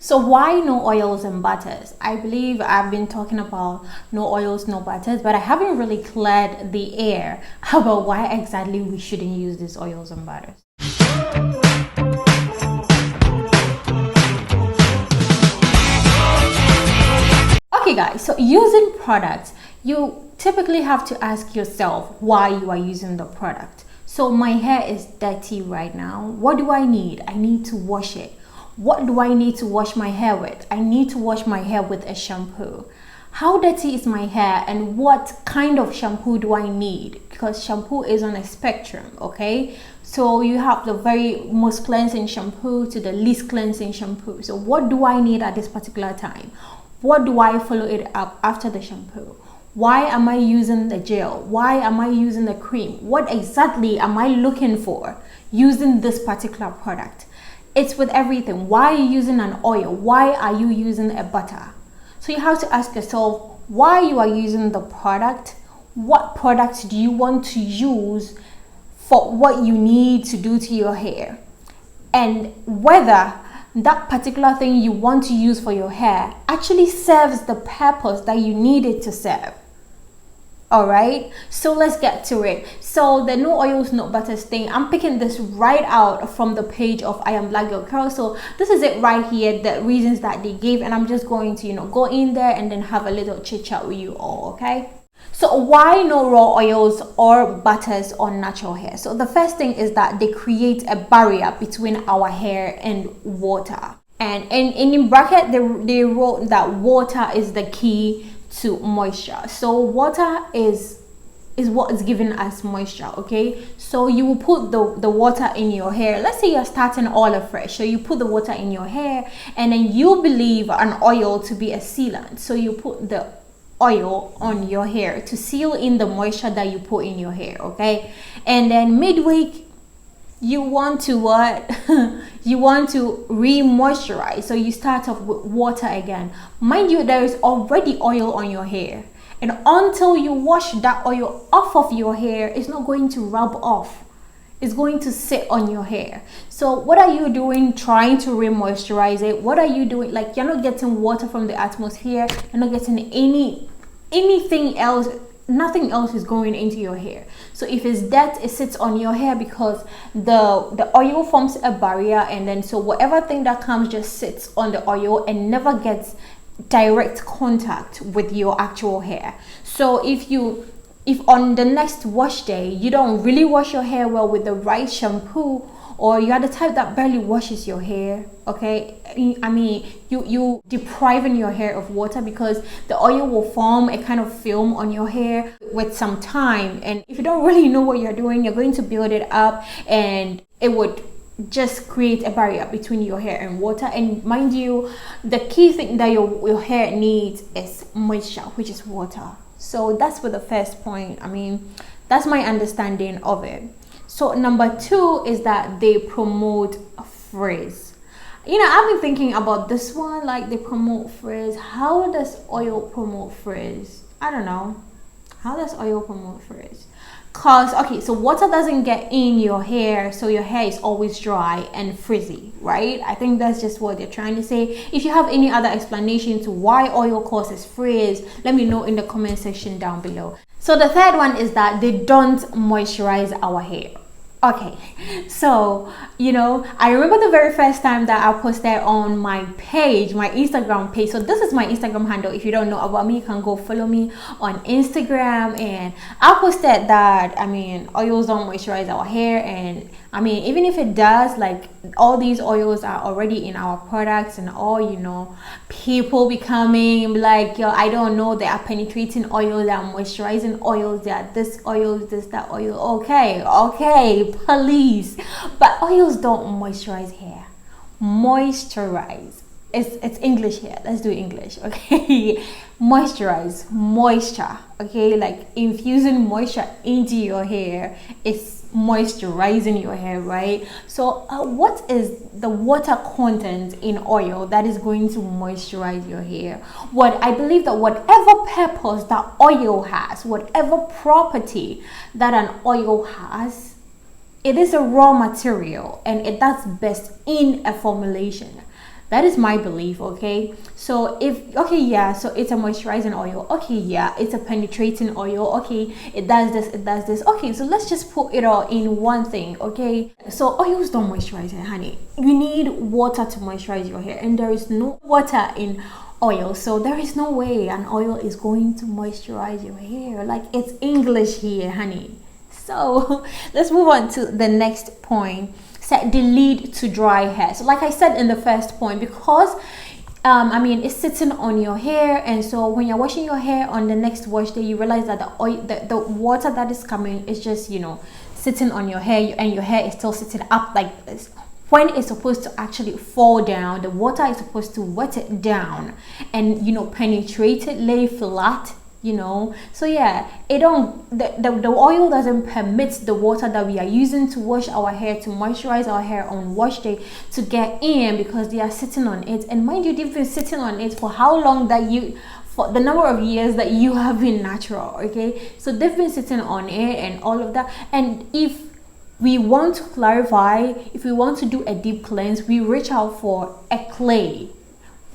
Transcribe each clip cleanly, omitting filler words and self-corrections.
So why no oils and butters? I believe I've been talking about no oils, no butters, but I haven't really cleared the air about why exactly we shouldn't use these oils and butters. Okay guys, so using products, you typically have to ask yourself why you are using the product. So my hair is dirty right now. What do I need? I need to wash it. What do I need to wash my hair with? I need to wash my hair with a shampoo. How dirty is my hair and what kind of shampoo do I need? Because shampoo is on a spectrum, okay? So you have the very most cleansing shampoo to the least cleansing shampoo. So what do I need at this particular time? What do I follow it up after the shampoo? Why am I using the gel? Why am I using the cream? What exactly am I looking for using this particular product? It's with everything. Why are you using an oil? Why are you using a butter? So you have to ask yourself why you are using the product. What product do you want to use for what you need to do to your hair? And whether that particular thing you want to use for your hair actually serves the purpose that you need it to serve. All right, so let's get to it. So the no oils, no butters thing, I'm picking this right out from the page of I Am Black Girl Curl. So this is it right here, the reasons that they gave, and I'm just going to go in there and then have a little chit chat with you all. Okay, so why no raw oils or butters on natural hair? So the first thing is that they create a barrier between our hair and water, and in bracket they wrote that water is the key to moisture. So water is what is giving us moisture. Okay, so you will put the water in your hair. Let's say you're starting all afresh, so you put the water in your hair and then you believe an oil to be a sealant, so you put the oil on your hair to seal in the moisture that you put in your hair. Okay, and then midweek you want to what? You want to re-moisturize, so you start off with water again. Mind you, there is already oil on your hair, and until you wash that oil off of your hair, it's not going to rub off. It's going to sit on your hair. So what are you doing trying to re-moisturize it? What are you doing? Like, you're not getting water from the atmosphere, you're not getting anything else. Nothing else is going into your hair. So if it's dirt, it sits on your hair because the oil forms a barrier, and then so whatever thing that comes just sits on the oil and never gets direct contact with your actual hair. So if on the next wash day you don't really wash your hair well with the right shampoo, or you are the type that barely washes your hair, okay, I mean you depriving your hair of water, because the oil will form a kind of film on your hair with some time, and if you don't really know what you're doing, you're going to build it up and it would just create a barrier between your hair and water. And mind you, the key thing that your hair needs is moisture, which is water. So that's for the first point. I mean, that's my understanding of it. So number two is that they promote frizz. I've been thinking about this one, like they promote frizz. How does oil promote frizz? I don't know. How does oil promote frizz? Cause, okay, so water doesn't get in your hair, so your hair is always dry and frizzy, right? I think that's just what they're trying to say. If you have any other explanation to why oil causes frizz, let me know in the comment section down below. So the third one is that they don't moisturize our hair. Okay, so I remember the very first time that I posted on my page, my Instagram page. So this is my Instagram handle. If you don't know about me, you can go follow me on Instagram. And I posted that oils don't moisturize our hair, and even if it does, like all these oils are already in our products and all. People becoming like, yo, I don't know, they are penetrating oil, they are moisturizing oils, they are this oil, that oil. Okay, please, but oils don't moisturize hair. Moisturize, it's English here, let's do English. Okay, moisturize, moisture. Okay, like infusing moisture into your hair is moisturizing your hair, right? So what is the water content in oil that is going to moisturize your hair? I believe that whatever purpose that oil has, whatever property that an oil has, it is a raw material and it does best in a formulation. That is my belief. Okay, so if, okay, yeah, so it's a moisturizing oil, okay, yeah, it's a penetrating oil, okay, it does this, it does this, okay, so let's just put it all in one thing. Okay, so oils don't moisturize hair, honey. You need water to moisturize your hair, and there is no water in oil, so there is no way an oil is going to moisturize your hair. Like, it's English here, honey. So let's move on to the next point. Set the lead to dry hair. So like I said in the first point, because I mean, it's sitting on your hair, and so when you're washing your hair on the next wash day, you realize that the oil, the water that is coming is just, you know, sitting on your hair, and your hair is still sitting up like this. When it's supposed to actually fall down, the water is supposed to wet it down and, you know, penetrate it, lay flat, you know. So yeah, it don't, the oil doesn't permit the water that we are using to wash our hair, to moisturize our hair on wash day, to get in, because they are sitting on it. And mind you, they've been sitting on it for how long, that you, for the number of years that you have been natural. Okay, so they've been sitting on it and all of that. And if we want to clarify, if we want to do a deep cleanse, we reach out for a clay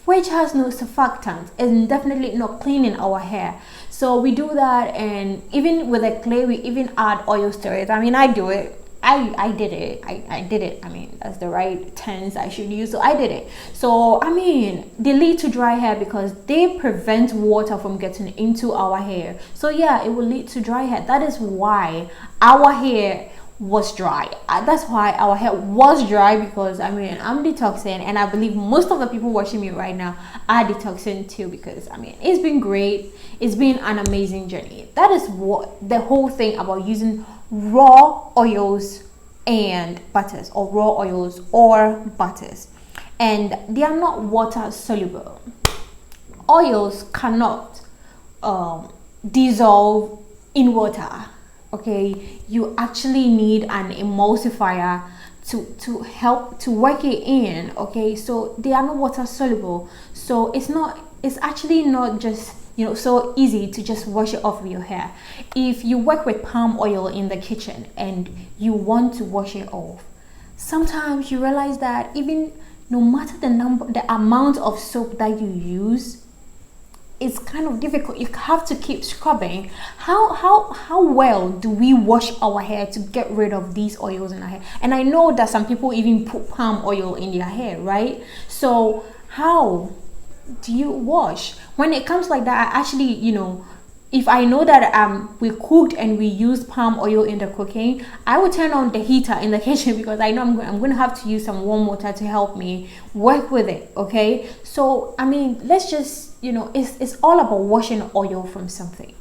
which has no surfactant and definitely not cleaning our hair. So we do that, and even with a clay, we even add oils to it. I mean, I do it. I did it. I did it. I mean, that's the right tense I should use. So I did it. So I mean, they lead to dry hair because they prevent water from getting into our hair. So yeah, it will lead to dry hair. That is why our hair was dry. That's why our hair was dry, because I mean, I'm detoxing, and I believe most of the people watching me right now are detoxing too, because I mean, it's been great. It's been an amazing journey. That is what the whole thing about using raw oils and butters, or raw oils or butters, and they are not water soluble. Oils cannot dissolve in water. Okay, you actually need an emulsifier to help to work it in. Okay, so they are not water soluble, so it's actually not just, you know, so easy to just wash it off with your hair. If you work with palm oil in the kitchen and you want to wash it off, sometimes you realize that even no matter the amount of soap that you use, it's kind of difficult. You have to keep scrubbing. How well do we wash our hair to get rid of these oils in our hair? And I know that some people even put palm oil in their hair, right? So how do you wash when it comes like that? I actually, you know, if I know that we cooked and we used palm oil in the cooking, I would turn on the heater in the kitchen, because I know I'm going to have to use some warm water to help me work with it. Okay, so I mean, let's just, you know, it's all about washing oil from something.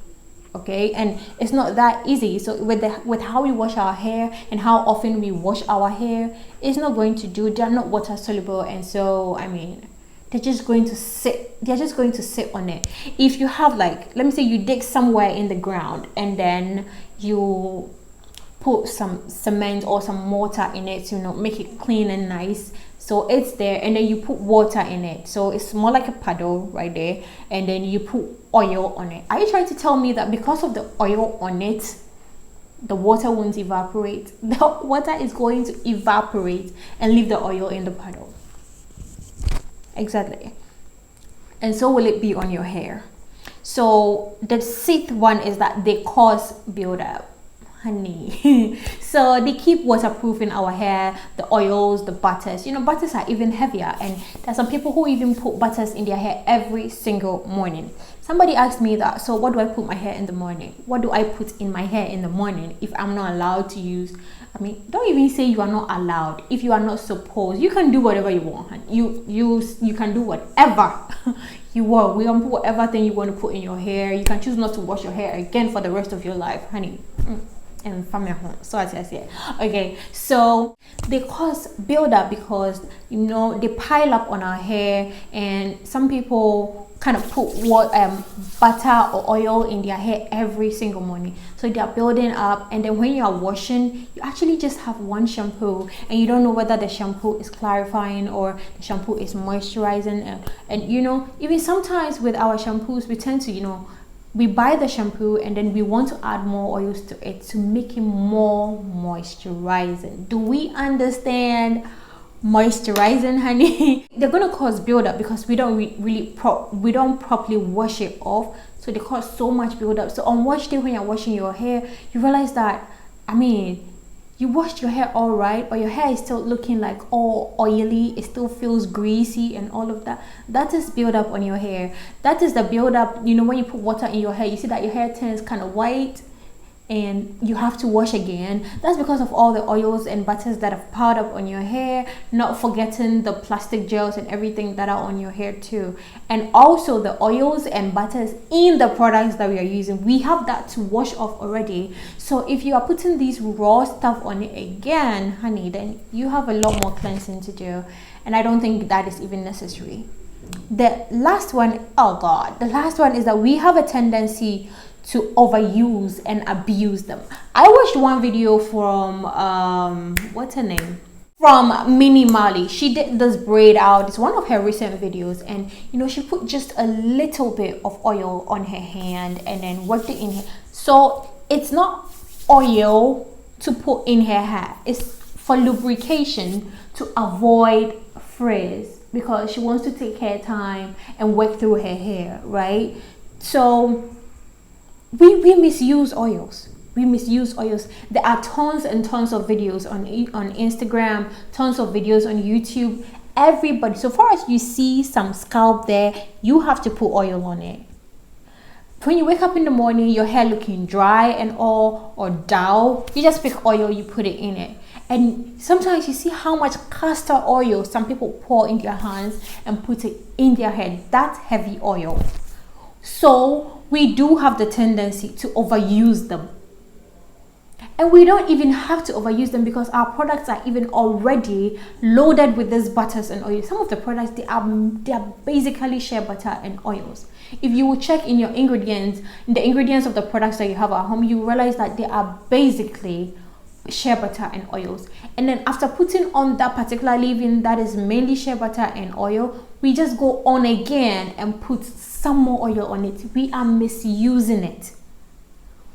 Okay, and it's not that easy. So with how we wash our hair and how often we wash our hair, it's not going to do. They're not water soluble, and so I mean, they're just going to sit on it. If you have, like, let me say you dig somewhere in the ground and then you put some cement or some mortar in it to, you know, make it clean and nice, so it's there, and then you put water in it, so it's more like a puddle right there, and then you put oil on it. Are you trying to tell me that because of the oil on it, the water won't evaporate? The water is going to evaporate and leave the oil in the puddle. Exactly. And so will it be on your hair. So the sixth one is that they cause buildup, honey. So they keep waterproofing our hair, the oils, the butters. You know, butters are even heavier, and there's some people who even put butters in their hair every single morning. Somebody asked me that, so what do I put my hair in the morning? What do I put in my hair in the morning if I'm not allowed to use? I mean, don't even say you are not allowed. If you are not supposed, you can do whatever you want. You can do whatever you want. We can put whatever thing you want to put in your hair. You can choose not to wash your hair again for the rest of your life, honey. And from your home. So I say, okay, so they cause buildup because, you know, they pile up on our hair, and some people kind of put butter or oil in their hair every single morning, so they are building up, and then when you are washing, you actually just have one shampoo, and you don't know whether the shampoo is clarifying or the shampoo is moisturizing, and you know, even sometimes with our shampoos, we tend to, you know, we buy the shampoo and then we want to add more oils to it to make it more moisturizing. Do we understand moisturizing, honey. They're gonna cause buildup because we don't we don't properly wash it off, so they cause so much buildup. So on wash day, when you're washing your hair, you realize that, I mean, you washed your hair all right, but your hair is still looking like all oily. It still feels greasy and all of that. That is buildup on your hair. That is the buildup. You know, when you put water in your hair, you see that your hair turns kind of white and you have to wash again. That's because of all the oils and butters that have piled up on your hair, not forgetting the plastic gels and everything that are on your hair too, and also the oils and butters in the products that we are using. We have that to wash off already. So if you are putting these raw stuff on it again, honey, then you have a lot more cleansing to do, and I don't think that is even necessary. The last one, oh god, the last one is that we have a tendency to overuse and abuse them. I watched one video from what's her name, from Minnie Marley. She did this braid out. It's one of her recent videos, and you know, she put just a little bit of oil on her hand and then worked it in her. So it's not oil to put in her hair, it's for lubrication to avoid frizz, because she wants to take her time and work through her hair, right? So we misuse oils. We misuse oils. There are tons and tons of videos on Instagram, tons of videos on YouTube. Everybody, so far as you see some scalp there, you have to put oil on it. When you wake up in the morning, your hair looking dry and all, or dull, you just pick oil, you put it in it. And sometimes you see how much castor oil some people pour in their hands and put it in their head. That's heavy oil. So we do have the tendency to overuse them, and we don't even have to overuse them because our products are even already loaded with these butters and oils. Some of the products, they are basically shea butter and oils. If you will check in your ingredients, in the ingredients of the products that you have at home, you realize that they are basically shea butter and oils. And then after putting on that particular leave-in that is mainly shea butter and oil, we just go on again and put some more oil on it. We are misusing it.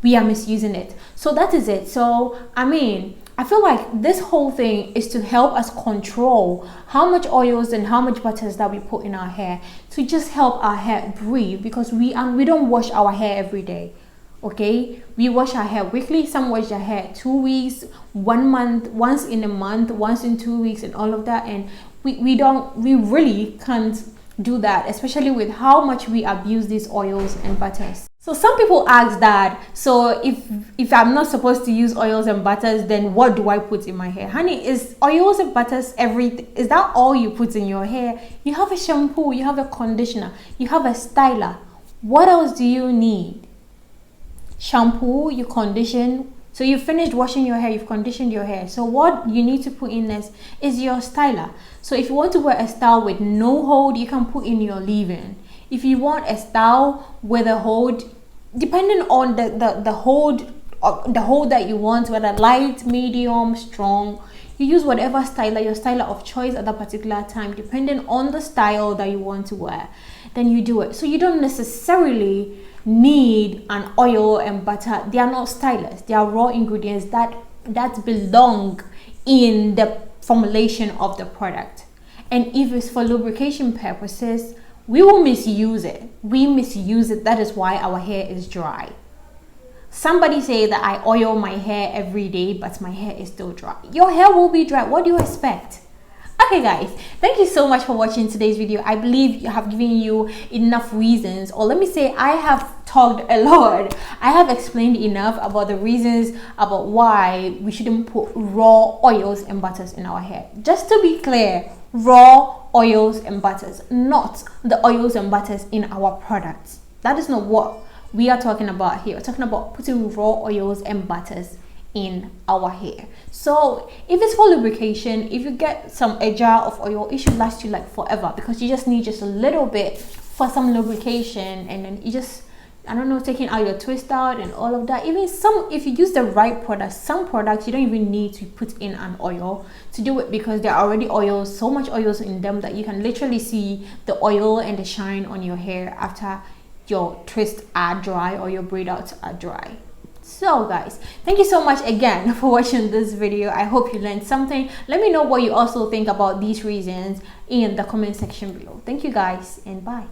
We are misusing it. So that is it. So I mean, I feel like this whole thing is to help us control how much oils and how much butters that we put in our hair, to just help our hair breathe, because we don't wash our hair every day. Okay, we wash our hair weekly. Some wash their hair 2 weeks, 1 month, once in a month, once in 2 weeks, and all of that. And we really can't do that, especially with how much we abuse these oils and butters. So some people ask that, so if I'm not supposed to use oils and butters, then what do I put in my hair? Honey, is oils and butters everything? Is that all you put in your hair? You have a shampoo, you have a conditioner, you have a styler. What else do you need? Shampoo, you condition. So you finished washing your hair, you've conditioned your hair. So what you need to put in this is your styler. So if you want to wear a style with no hold, you can put in your leave-in. If you want a style with a hold, depending on the hold that you want, whether light, medium, strong, you use whatever styler, your styler of choice at that particular time, depending on the style that you want to wear, then you do it. So you don't necessarily need an oil and butter. They are not stylers, they are raw ingredients that belong in the formulation of the product. And if it's for lubrication purposes, we will misuse it. We misuse it. That is why our hair is dry. Somebody say that I oil my hair every day, but my hair is still dry. Your hair will be dry. What do you expect? Okay guys, thank you so much for watching today's video. I believe I have given you enough reasons, or let me say I have talked a lot. I have explained enough about the reasons about why we shouldn't put raw oils and butters in our hair. Just to be clear, raw oils and butters, not the oils and butters in our products. That is not what we are talking about here. We're talking about putting raw oils and butters in our hair. So if it's for lubrication, if you get a jar of oil, it should last you like forever, because you just need just a little bit for some lubrication, and then you just, I don't know, taking out your twist out and all of that. Even if you use the right products, some products you don't even need to put in an oil to do it, because there are already oils, so much oils in them that you can literally see the oil and the shine on your hair after your twists are dry or your braid outs are dry. So guys, thank you so much again for watching this video. I hope you learned something. Let me know what you also think about these reasons in the comment section below. Thank you guys, and bye.